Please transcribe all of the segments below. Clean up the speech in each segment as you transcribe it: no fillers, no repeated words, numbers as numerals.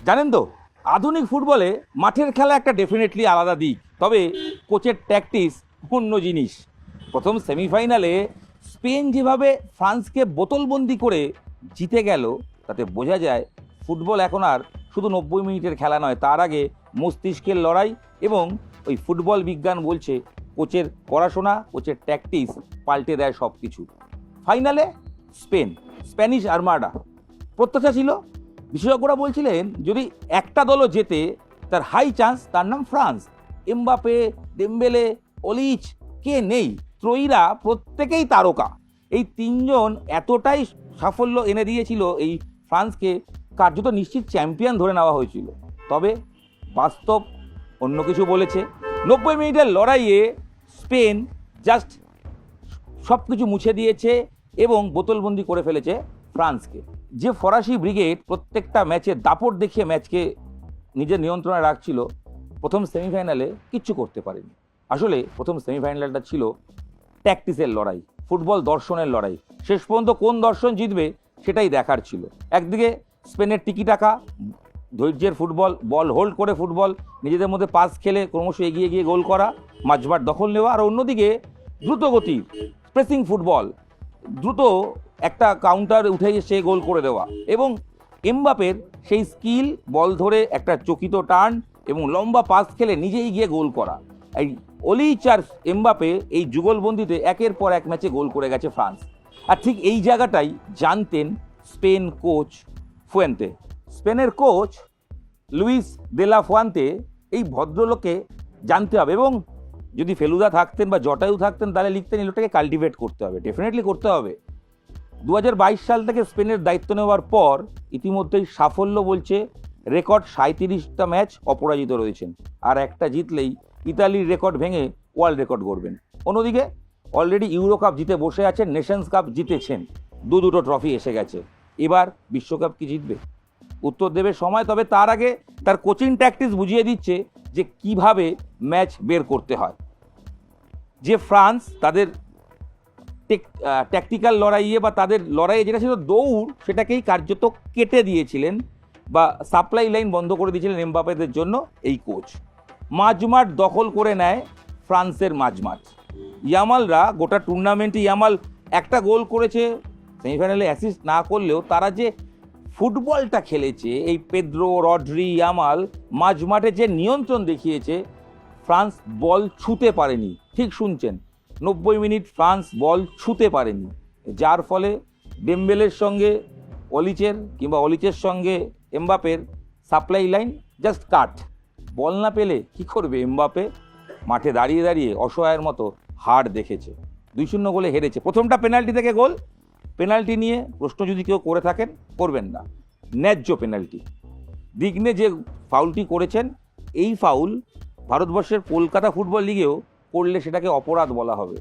জানেন তো, আধুনিক ফুটবলে মাঠের খেলা একটা ডেফিনেটলি আলাদা দিক, তবে কোচের ট্যাকটিক্স অন্য জিনিস। প্রথম সেমিফাইনালে স্পেন যেভাবে ফ্রান্সকে বোতলবন্দি করে জিতে গেল, তাতে বোঝা যায় ফুটবল এখন আর শুধু 90 মিনিটের খেলা নয়, তার আগে মস্তিষ্কের লড়াই। এবং ওই ফুটবল বিজ্ঞান বলছে কোচের পড়াশোনা, কোচের ট্যাকটিক্স পাল্টে দেয় সব কিছু। ফাইনালে স্প্যানিশ আর্মাডা। প্রত্যাশা ছিল, বিশেষজ্ঞরা বলছিলেন যদি একটা দলও জেতে তার হাই চান্স, তার নাম ফ্রান্স। এমবাপে, ডেম্বেলে, অলিচ, কে নেই? ত্রয়ীরা প্রত্যেকেই তারকা। এই তিনজন এতটাই সাফল্য এনে দিয়েছিল এই ফ্রান্সকে, কার্যত নিশ্চিত চ্যাম্পিয়ন ধরে নেওয়া হয়েছিল। তবে বাস্তব অন্য কিছু বলেছে। 90 মিনিটের লড়াইয়ে স্পেন জাস্ট সব কিছু মুছে দিয়েছে এবং বোতলবন্দি করে ফেলেছে ফ্রান্সকে। যে ফরাসি ব্রিগেড প্রত্যেকটা ম্যাচে দাপট দেখিয়ে ম্যাচকে নিজের নিয়ন্ত্রণে রাখছিল, প্রথম সেমিফাইনালে কিচ্ছু করতে পারেনি। আসলে প্রথম সেমিফাইনালটা ছিল ট্যাকটিক্সের লড়াই, ফুটবল দর্শনের লড়াই। শেষ পর্যন্ত কোন দর্শন জিতবে সেটাই দেখার ছিল। একদিকে স্পেনের টিকিটাকা, ধৈর্যের ফুটবল, বল হোল্ড করে ফুটবল, নিজেদের মধ্যে পাস খেলে ক্রমশ এগিয়ে গিয়ে গোল করা, মাঝমাঠ দখল নেওয়া। আর অন্যদিকে দ্রুতগতির প্রেসিং ফুটবল, দ্রুত একটা কাউন্টার উঠে এসে গোল করে দেওয়া। এবং এমবাপের সেই স্কিল, বল ধরে একটা চকিত টার্ন এবং লম্বা পাস খেলে নিজেই গিয়ে গোল করা। এই অলিচ আর এমবাপে এই যুগলবন্দিতে একের পর এক ম্যাচে গোল করে গেছে ফ্রান্স। আর ঠিক এই জায়গাটাই জানতেন স্পেন কোচ ফুয়েন্তে। স্পেনের coach Luis de la Fuente এই ভদ্রলোকে জানতে হবে, এবং যদি ফেলুদা থাকতেন বা জটায়ু থাকতেন তাহলে লিখতেন এগুলোটাকে কাল্টিভেট করতে হবে, ডেফিনেটলি করতে হবে। 2022 সাল থেকে স্পেনের দায়িত্ব নেওয়ার পর ইতিমধ্যেই সাফল্য বলছে রেকর্ড 37টা ম্যাচ অপরাজিত রয়েছেন, আর একটা জিতলেই ইতালির রেকর্ড ভেঙে ওয়ার্ল্ড রেকর্ড গড়বেন। অন্যদিকে অলরেডি ইউরো কাপ জিতে বসে আছেন, নেশনস কাপ জিতেছেন, দুটো ট্রফি এসে গেছে। এবার বিশ্বকাপ কি জিতবে? উত্তর দেবে সময়। তবে তার আগে তার কোচিং ট্যাকটিক্স বুঝিয়ে দিচ্ছে যে কিভাবে ম্যাচ বের করতে হয়। যে ফ্রান্স তাদের ট্যাকটিক্যাল লড়াইয়ে বা তাদের লড়াইয়ে যেটা ছিল দৌড়, সেটাকেই কার্যত কেটে দিয়েছিলেন বা সাপ্লাই লাইন বন্ধ করে দিয়েছিলেন এমবাপেদের জন্য এই কোচ। মাঝমাঠ দখল করে নেয় ফ্রান্সের মাঝমাঠ। ইয়ামালরা গোটা টুর্নামেন্টে, ইয়ামাল একটা গোল করেছে, সেমিফাইনালে অ্যাসিস্ট না করলেও তারা যে ফুটবলটা খেলেছে, এই পেদ্রো, রড্রি, ইয়ামাল মাঝমাঠে যে নিয়ন্ত্রণ দেখিয়েছে, ফ্রান্স বল ছুঁতে পারেনি। ঠিক শুনছেন, 90 মিনিট ফ্রান্স বল ছুঁতে পারেনি, যার ফলে ডেম্বেলের সঙ্গে অলিচের কিংবা অলিচের সঙ্গে এমবাপের সাপ্লাই লাইন জাস্ট কাট। বল না পেলে কি করবে এমবাপে? মাঠে দাঁড়িয়ে দাঁড়িয়ে অসহায়ের মতো হার দেখেছে। 2-0 গোলে হেরেছে। প্রথমটা পেনাল্টি থেকে গোল। পেনাল্টি নিয়ে প্রশ্ন যদি কেউ করে থাকেন, করবেন না, ন্যায্য পেনাল্টি। দিগ্নে যে ফাউলটি করেছেন, এই ফাউল ভারতবর্ষের কলকাতা ফুটবল লিগেও করলে সেটাকে অপরাধ বলা হবে।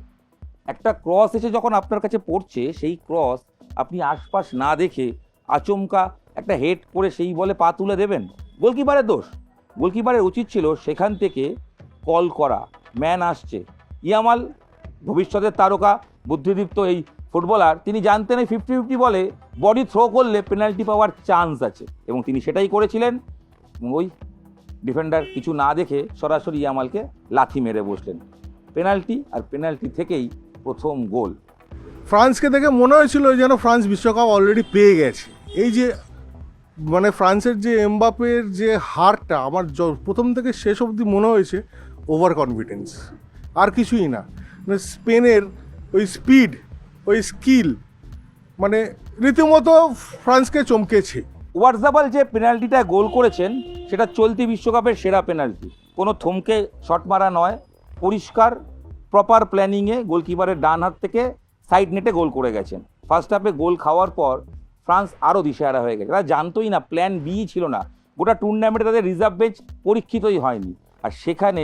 একটা ক্রস এসে যখন আপনার কাছে পড়ছে, সেই ক্রস আপনি আশপাশ না দেখে আচমকা একটা হেড করে সেই বলে পা তুলে দেবেন, গোলকিপারের দোষ। গোলকিপারের উচিত ছিল সেখান থেকে কল করা, ম্যান আসছে। ইয়ামাল ভবিষ্যতের তারকা, বুদ্ধিদীপ্ত এই ফুটবলার, তিনি জানতেন এই 50-50 বলে বডি থ্রো করলে পেনাল্টি পাওয়ার চান্স আছে, এবং তিনি সেটাই করেছিলেন। ওই ডিফেন্ডার কিছু না দেখে সরাসরি ইয়ামালকে লাথি মেরে বসলেন। পেনাল্টি, আর পেনাল্টি থেকেই প্রথম গোল। ফ্রান্সকে দেখে মনে হয়েছিল যেন ফ্রান্স বিশ্বকাপ অলরেডি পেয়ে গেছে। এই যে মানে ফ্রান্সের যে এমবাপের যে হারটা, আমার প্রথম থেকে শেষ অবধি মনে হয়েছে ওভার কনফিডেন্স, আর কিছুই না। মানে স্পেনের ওই স্পিড, ওই স্কিল, মানে রীতিমতো ফ্রান্সকে চমকেছে। ওয়ার্জাবাল যে পেনাল্টিটা গোল করেছেন, সেটা চলতি বিশ্বকাপের সেরা পেনাল্টি। কোনো থমকে শট মারা নয়, পরিষ্কার প্রপার প্ল্যানিংয়ে গোলকিপারের ডান হাত থেকে সাইড নেটে গোল করে গেছেন। ফার্স্ট হাফে গোল খাওয়ার পর ফ্রান্স আরও দিশেহারা হয়ে গেছে। তারা জানতোই না, প্ল্যান বি ছিল না। গোটা টুর্নামেন্টে তাদের রিজার্ভ বেঞ্চ পরীক্ষিতই হয়নি, আর সেখানে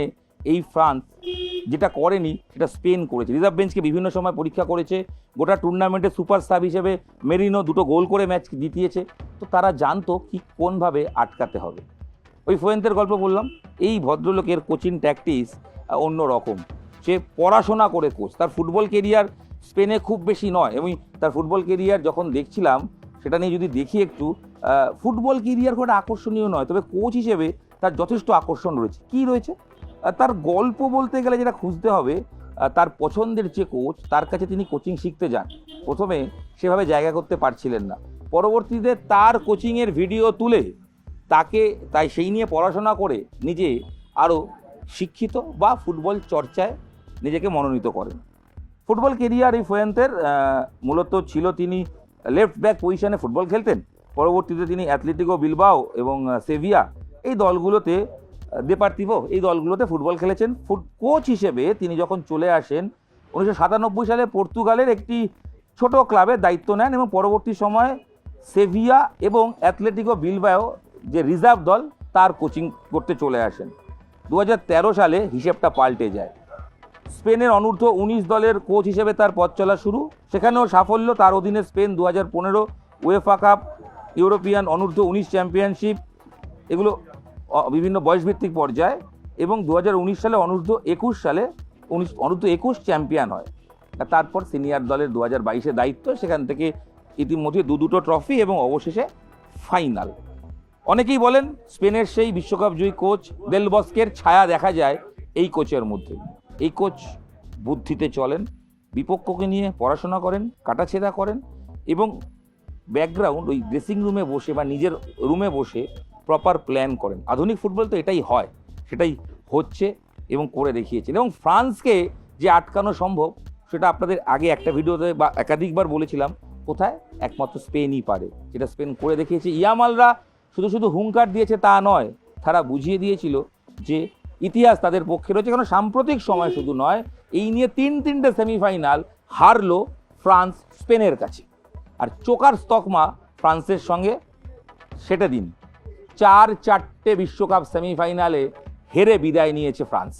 এই ফ্রান্স যেটা করেনি সেটা স্পেন করেছে। রিজার্ভ বেঞ্চকে বিভিন্ন সময় পরীক্ষা করেছে। গোটা টুর্নামেন্টে সুপার সাব হিসেবে মেরিনো 2 গোল করে ম্যাচ জিতিয়েছে। তো তারা জানতো কি কোনভাবে আটকাতে হবে। ওই ফুয়েন্তের গল্প বললাম, এই ভদ্রলোকের কোচিং ট্যাকটিক্স অন্য রকম। সে পড়াশোনা করে কোচ। তার ফুটবল কেরিয়ার স্পেনে খুব বেশি নয়, এবং তার ফুটবল কেরিয়ার যখন দেখছিলাম সেটা নিয়ে যদি দেখি একটু, ফুটবল কেরিয়ার খুব একটা আকর্ষণীয় নয়, তবে কোচ হিসেবে তার যথেষ্ট আকর্ষণ রয়েছে। কি রয়েছে? তার গল্প বলতে গেলে যেটা খুঁজতে হবে, তার পছন্দের যে কোচ, তার কাছে তিনি কোচিং শিখতে যান। প্রথমে সেভাবে জায়গা করতে পারছিলেন না, পরবর্তীতে তার কোচিংয়ের ভিডিও তুলে তাই সেই নিয়ে পড়াশোনা করে নিজে আরও শিক্ষিত বা ফুটবল চর্চায় নিজেকে মনোনীত করেন। ফুটবল কেরিয়ার এই ফুয়েন্তের মূলত ছিল তিনি লেফট ব্যাক পজিশনে ফুটবল খেলতেন। পরবর্তীতে তিনি অ্যাথলেটিকো বিলবাও এবং সেভিয়া এই দলগুলোতে, দেপার্তিভো এই দলগুলোতে ফুটবল খেলেছেন। কোচ হিসেবে তিনি যখন চলে আসেন 1997 সালে পর্তুগালের একটি ছোট ক্লাবের দায়িত্ব নেন এবং পরবর্তী সময়ে সেভিয়া এবং অ্যাথলেটিকো বিলবাও যে রিজার্ভ দল তার কোচিং করতে চলে আসেন। 2013 সালে হিসেবটা পাল্টে যায়। স্পেনের অনূর্ধ্ব-19 দলের কোচ হিসেবে তার পথ চলা শুরু, সেখানেও সাফল্য। তার অধীনে স্পেন 2015 উয়েফা কাপ, ইউরোপিয়ান অনূর্ধ্ব-19 চ্যাম্পিয়নশিপ, এগুলো বিভিন্ন বয়সভিত্তিক পর্যায়ে, এবং 2019 সালে অনূর্ধ্ব-21 চ্যাম্পিয়ন হয়। তারপর সিনিয়র দলের 2022-এ দায়িত্ব, সেখান থেকে ইতিমধ্যে দুটো ট্রফি এবং অবশেষে ফাইনাল। অনেকেই বলেন স্পেনের সেই বিশ্বকাপ জয়ী কোচ দেল বস্কের ছায়া দেখা যায় এই কোচের মধ্যে। এই কোচ বুদ্ধিতে চলেন, বিপক্ষকে নিয়ে পড়াশোনা করেন, কাটাছেঁড়া করেন এবং ব্যাকগ্রাউন্ড ওই ড্রেসিং রুমে বসে বা নিজের রুমে বসে প্রপার প্ল্যান করেন। আধুনিক ফুটবল তো এটাই হয়, সেটাই হচ্ছে এবং করে দেখিয়েছেন। এবং ফ্রান্সকে যে আটকানো সম্ভব সেটা আপনাদের আগে একটা ভিডিওতে বা একাধিকবার বলেছিলাম, কোথায়? একমাত্র স্পেনই পারে, যেটা স্পেন করে দেখিয়েছে। ইয়ামালরা শুধু হুঙ্কার দিয়েছে তা নয়, তারা বুঝিয়ে দিয়েছিল যে ইতিহাস তাদের পক্ষে রয়েছে। কারণ সাম্প্রতিক সময় শুধু নয়, এই নিয়ে তিনটে সেমিফাইনাল হারলো ফ্রান্স স্পেনের কাছে। আর চোকার তকমা ফ্রান্সের সঙ্গে সেটা দিন 4 বিশ্বকাপ সেমিফাইনালে হেরে বিদায় নিয়েছে ফ্রান্স।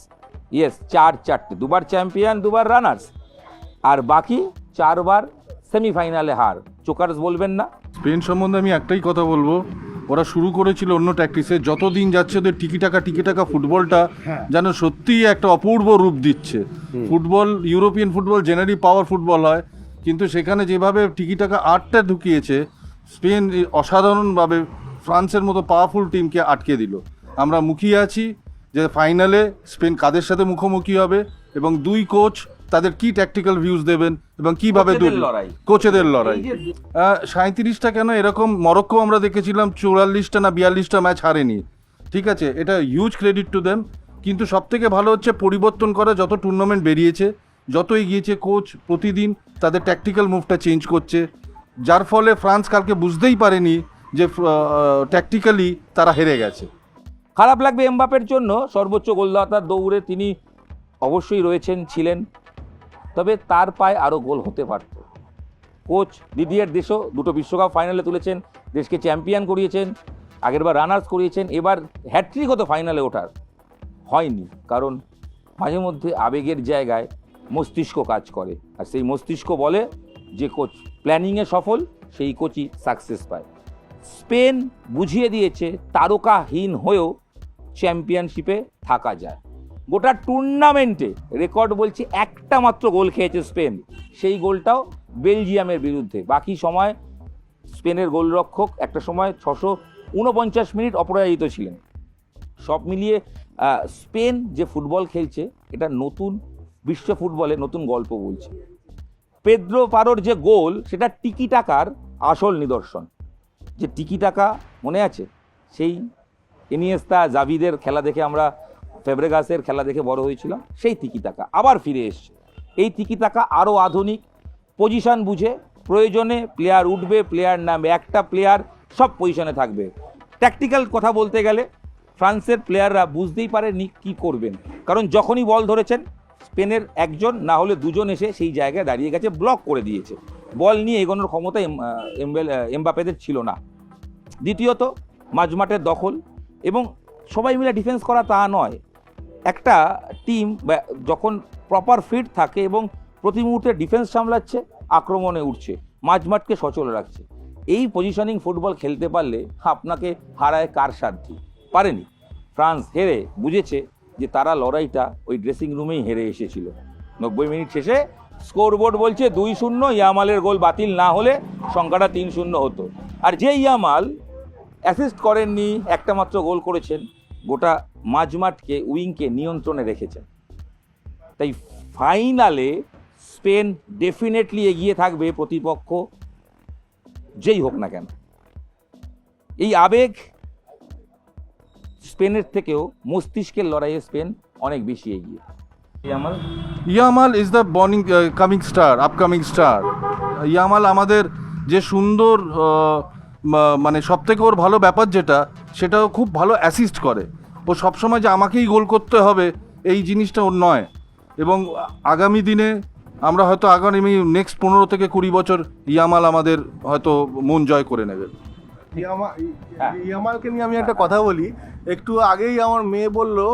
ইয়েস, 4 দুবার চ্যাম্পিয়ন, দুবার রানার্স, আর বাকি 4বার সেমিফাইনালে হার। চোকার্স বলবেন না? স্পেন সম্বন্ধে আমি একটাই কথা বলবো, ওরা শুরু করেছিল অন্য ট্যাকটিসে, যতদিন যাচ্ছে ওদের টিকিটাকা ফুটবলটা যেন সত্যিই একটা অপূর্ব রূপ দিচ্ছে। ফুটবল, ইউরোপিয়ান ফুটবল জেনারেলি পাওয়ার ফুটবল হয়, কিন্তু সেখানে যেভাবে টিকিটাকা আর্টটা ঢুকিয়েছে, স্পেন অসাধারণভাবে ফ্রান্সের মতো পাওয়ারফুল টিমকে আটকে দিল। আমরা মুখিয়ে আছি যে ফাইনালে স্পেন কাদের সাথে মুখোমুখি হবে এবং দুই কোচ তাদের কি ট্যাকটিক্যাল ভিউজ দেবেন এবং কিভাবে কোচেদের লড়াই। 37টা কেন এরকম, মরক্কো আমরা দেখেছিলাম 44টা না 42টা ম্যাচ হারেনি, ঠিক আছে, এটা হিউজ ক্রেডিট টু দেম। কিন্তু সব থেকে ভালো হচ্ছে পরিবর্তন করা, যত টুর্নামেন্ট বেরিয়েছে, যত এগিয়েছে, কোচ প্রতিদিন তাদের ট্যাকটিক্যাল মুভটা চেঞ্জ করছে, যার ফলে ফ্রান্স কালকে বুঝতেই পারেনি যে ট্যাকটিক্যালি তারা হেরে গেছে। খারাপ লাগবে এমবাপের জন্য, সর্বোচ্চ গোলদাতার দৌড়ে তিনি অবশ্যই ছিলেন, তবে তার পায়ে আরও গোল হতে পারত। কোচ দিদিয়ের দেশও 2 বিশ্বকাপ ফাইনালে তুলেছেন, দেশকে চ্যাম্পিয়ন করিয়েছেন, আগেরবার রানার্স করিয়েছেন, এবার হ্যাট্রিকও তো ফাইনালে ওঠার হয়নি। কারণ মাঝে মধ্যে আবেগের জায়গায় মস্তিষ্ক কাজ করে, আর সেই মস্তিষ্ক বলে যে কোচ প্ল্যানিংয়ে সফল, সেই কোচই সাকসেস পায়। স্পেন বুঝিয়ে দিয়েছে তারকাহীন হয়েও চ্যাম্পিয়নশিপে থাকা যায়। গোটা টুর্নামেন্টে রেকর্ড বলছি একটা মাত্র গোল খেয়েছে স্পেন, সেই গোলটাও বেলজিয়ামের বিরুদ্ধে। বাকি সময় স্পেনের গোলরক্ষক একটা সময় 649 মিনিট অপরাজিত ছিলেন। সব মিলিয়ে স্পেন যে ফুটবল খেলছে, এটা নতুন বিশ্ব ফুটবলে নতুন গল্প বলছে। পেদ্রো পারোর যে গোল, সেটা টিকি টাকার আসল নিদর্শন। যে টিকি টাকা মনে আছে, সেই ইনিয়েস্তা জাভিদের খেলা দেখে আমরা, ফেব্রেগাসের খেলা দেখে বড় হয়েছিলাম, সেই টিকি টাকা আবার ফিরে এসছে। এই টিকি টাকা আরও আধুনিক, পজিশন বুঝে, প্রয়োজনে প্লেয়ার উঠবে, প্লেয়ার নামবে, একটা প্লেয়ার সব পজিশনে থাকবে। ট্যাকটিক্যাল কথা বলতে গেলে ফ্রান্সের প্লেয়াররা বুঝতেই পারেনি কি করবেন, কারণ যখনই বল ধরেছেন স্পেনের একজন না হলে দুজন এসে সেই জায়গায় দাঁড়িয়ে গেছে, ব্লক করে দিয়েছে। বল নিয়ে এগোনোর ক্ষমতা এমবাপেদের ছিল না। দ্বিতীয়ত মাঝমাঠের দখল, এবং সবাই মিলে ডিফেন্স করা তা নয়, একটা টিম যখন প্রপার ফিট থাকে এবং প্রতি মুহূর্তে ডিফেন্স সামলাচ্ছে, আক্রমণে উঠছে, মাঝমাঠকে সচল রাখছে, এই পজিশনিং ফুটবল খেলতে পারলে আপনাকে হারায় কার সাধ্যি? পারেনি। ফ্রান্স হেরে বুঝেছে যে তারা লড়াইটা ওই ড্রেসিং রুমেই হেরে এসেছিল। 90 মিনিট শেষে স্কোরবোর্ড বলছে 2-0, ইয়ামালের গোল বাতিল না হলে সংখ্যাটা 3-0 হতো। আর যে ইয়ামাল অ্যাসিস্ট করেননি, একটা মাত্র গোল করেছেন, গোটা মাঝমাঠকে উইংকে নিয়ন্ত্রণে রেখেছেন। তাই ফাইনালে স্পেন ডেফিনেটলি এগিয়ে থাকবে, প্রতিপক্ষ যেই হোক না কেন। এই আবেগ স্পেনের থেকেও মস্তিষ্কের লড়াইয়ে স্পেন অনেক বেশি এগিয়ে। আমার Yamal is the coming star, upcoming star. Yamal আমাদের যে সুন্দর মানে সব থেকে ওর ভালো ব্যাপার যেটা, সেটাও খুব ভালো অ্যাসিস্ট করে। ও সবসময় যে আমাকেই গোল করতে হবে এই জিনিসটা ওর নয়। এবং আগামী দিনে আমরা হয়তো আগামী নেক্সট 15 থেকে 20 বছর ইয়ামাল আমাদের হয়তো মন জয় করে নেবে। ইয়ামালকে নিয়ে আমি একটা কথা বলি। একটু আগেই আমার মেয়ে বললো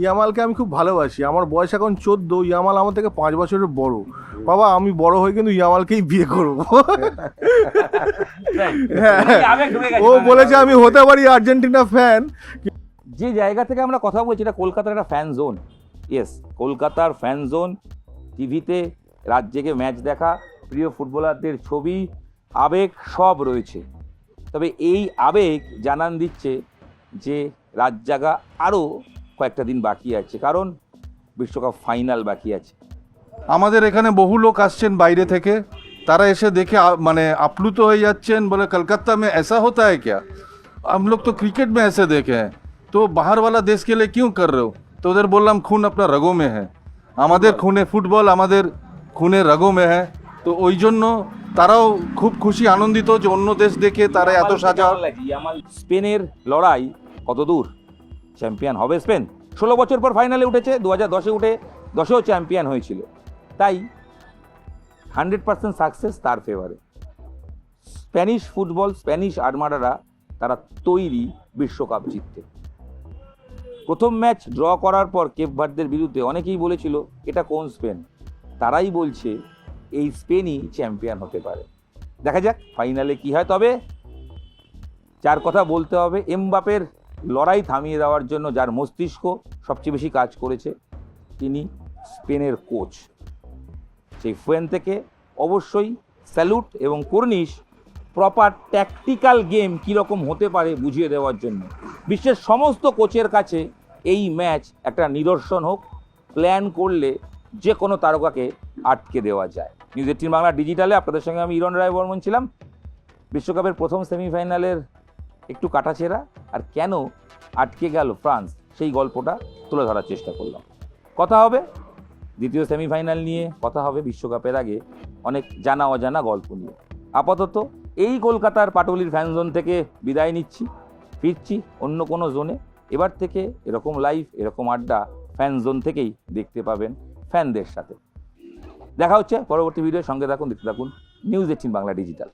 ইয়ামালকে আমি খুব ভালোবাসি। আমার বয়স এখন 14, ইয়ামাল আমার থেকে 5 বছরের বড়। বাবা আমি বড় হয়ে কিন্তু ইয়ামালকেই বিয়ে করবো। ও বলেছে আমি হতে পারি আর্জেন্টিনা ফ্যান। যে জায়গা থেকে আমরা কথা বলছি, এটা কলকাতার একটা ফ্যান জোন। ইয়েস, কলকাতার ফ্যান জোন। টিভিতে রাত জেগে ম্যাচ দেখা, প্রিয় ফুটবলারদের ছবি, আবেগ সব রয়েছে। তবে এই আবেগ জানান দিচ্ছে যে রাত জাগা আরও কয়েকটা দিন বাকি আছে, কারণ বিশ্বকাপ ফাইনাল বাকি আছে। আমাদের এখানে বহু লোক আসছেন বাইরে থেকে, তারা এসে দেখে মানে আপ্লুত হয়ে যাচ্ছেন, বলে কলকাতা में ऐसा होता है क्या? हम लोग तो क्रिकेट में ऐसे देखे हैं, तो बाहर वाला देश के लिए क्यों कर रहे हो? तो उधर बोललाম खून अपना रगों में है, আমাদের খুনে ফুটবল আমাদের খুনে রগো মে হ্যাঁ। তো ওই জন্য তারাও খুব খুশি আনন্দিত যে অন্য দেশ দেখে তারা এত সাজা। স্পেনের লড়াই কত দূর, চ্যাম্পিয়ন হবে স্পেন। 16 বছর পর ফাইনালে উঠেছে, 2010-এ উঠে 10এও চ্যাম্পিয়ন হয়েছিল। তাই 100% সাকসেস তার ফেভারে। স্প্যানিশ ফুটবল, স্প্যানিশ আর্মাডারা তারা তৈরি বিশ্বকাপ জিততে। প্রথম ম্যাচ ড্র করার পর কেপ ভার্দের বিরুদ্ধে অনেকেই বলেছিল এটা কোন স্পেন। তারাই বলছে এই স্পেনই চ্যাম্পিয়ন হতে পারে। দেখা যাক ফাইনালে কি হয়। তবে যার কথা বলতে হবে, এমবাপের লড়াই থামিয়ে দেওয়ার জন্য যার মস্তিষ্ক সবচেয়ে বেশি কাজ করেছে, তিনি স্পেনের কোচ। সেই ফুয়েন থেকে অবশ্যই স্যালুট এবং কর্নিশ, প্রপার ট্যাকটিক্যাল গেম কীরকম হতে পারে বুঝিয়ে দেওয়ার জন্য। বিশ্বের সমস্ত কোচের কাছে এই ম্যাচ একটা নিদর্শন হোক, প্ল্যান করলে যে কোনো তারকাকে আটকে দেওয়া যায়। নিউজ 18 বাংলা ডিজিটালে আপনাদের সঙ্গে আমি ইরণ রায় বর্মন ছিলাম। বিশ্বকাপের প্রথম সেমিফাইনালের একটু কাটাছেঁড়া আর কেন আটকে গেল ফ্রান্স, সেই গল্পটা তুলে ধরার চেষ্টা করলাম। কথা হবে দ্বিতীয় সেমিফাইনাল নিয়ে, কথা হবে বিশ্বকাপের আগে অনেক জানা অজানা গল্প নিয়ে। আপাতত এই কলকাতার পাটুলির ফ্যান জোন থেকে বিদায় নিচ্ছি, ফিরছি অন্য কোনো জোনে। এবার থেকে এরকম লাইভ, এরকম আড্ডা ফ্যান জোন থেকেই দেখতে পাবেন ফ্যানদের সাথে। দেখা হচ্ছে পরবর্তী ভিডিও। সঙ্গে থাকুন, দেখতে থাকুন নিউজ 18 বাংলা ডিজিটাল।